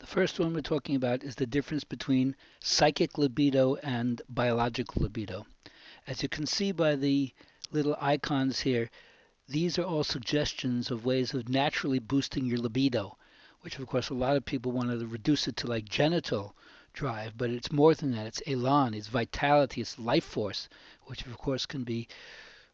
First one we're talking about is the difference between psychic libido and biological libido. As you can see by the little icons here, these are all suggestions of ways of naturally boosting your libido, which of course a lot of people want to reduce it to like genital drive, but it's more than that. It's elan, it's vitality, it's life force, which of course can be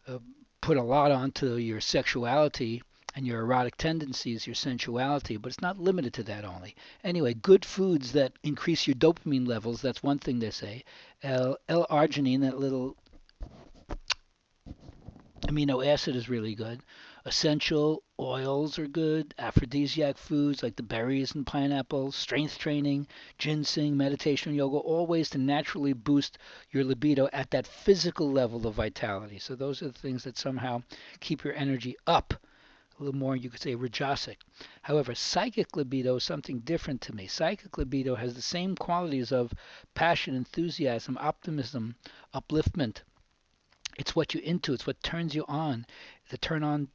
uh, put a lot onto your sexuality and your erotic tendencies, your sensuality, but it's not limited to that only. Anyway, good foods that increase your dopamine levels, that's one thing they say. L-arginine, that little amino acid, is really good. Essential oils are good. Aphrodisiac foods like the berries and pineapple, strength training, ginseng, meditation, yoga, all ways to naturally boost your libido at that physical level of vitality. So those are the things that somehow keep your energy up. A little more, you could say, rajasic. However, psychic libido is something different to me. Psychic libido has the same qualities of passion, enthusiasm, optimism, upliftment. It's what you're into. It's what turns you on. The turn on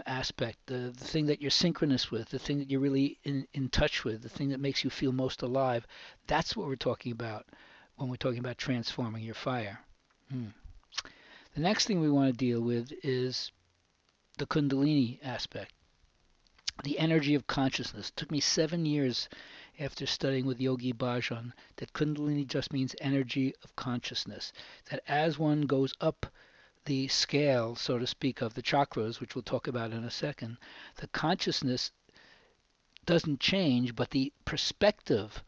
aspect, the thing that you're synchronous with, the thing that you're really in touch with, the thing that makes you feel most alive. That's what we're talking about when we're talking about transforming your fire. Hmm. The next thing we want to deal with is the Kundalini aspect, the energy of consciousness. It took me 7 years after studying with Yogi Bhajan that Kundalini just means energy of consciousness. That as one goes up the scale, so to speak, of the chakras, which we'll talk about in a second, the consciousness doesn't change, but the perspective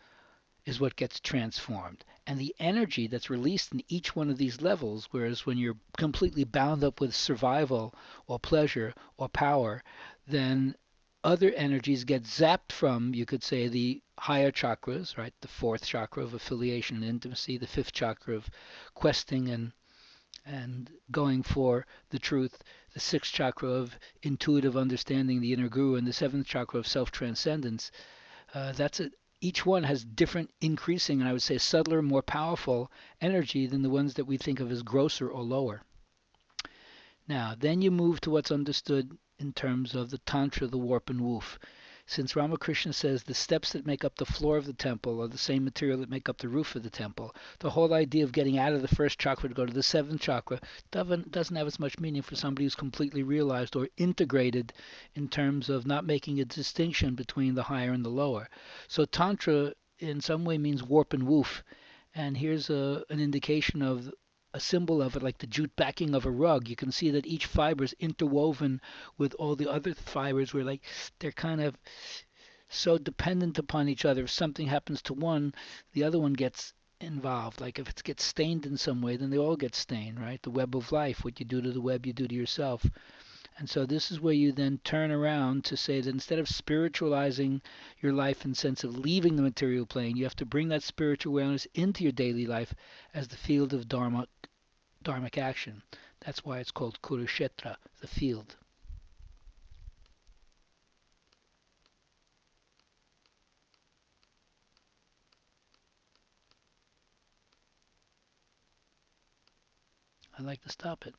is what gets transformed. And the energy that's released in each one of these levels, whereas when you're completely bound up with survival or pleasure or power, then other energies get zapped from, you could say, the higher chakras, right? The fourth chakra of affiliation and intimacy, the fifth chakra of questing and going for the truth, the sixth chakra of intuitive understanding, the inner guru, and the seventh chakra of self transcendence. That's it. Each one has different increasing, and I would say subtler, more powerful energy than the ones that we think of as grosser or lower. Now, then you move to what's understood in terms of the Tantra, the warp and woof. Since Ramakrishna says the steps that make up the floor of the temple are the same material that make up the roof of the temple, the whole idea of getting out of the first chakra to go to the seventh chakra doesn't have as much meaning for somebody who's completely realized or integrated in terms of not making a distinction between the higher and the lower. So Tantra in some way means warp and woof. And here's an indication of a symbol of it, like the jute backing of a rug. You can see that each fiber is interwoven with all the other fibers, where like they're kind of so dependent upon each other. If something happens to one, the other one gets involved. Like if it gets stained in some way, then they all get stained, right? The web of life. What you do to the web, you do to yourself. And so this is where you then turn around to say that instead of spiritualizing your life in the sense of leaving the material plane, you have to bring that spiritual awareness into your daily life as the field of dharmic action. That's why it's called Kurukshetra, the field. I'd like to stop it.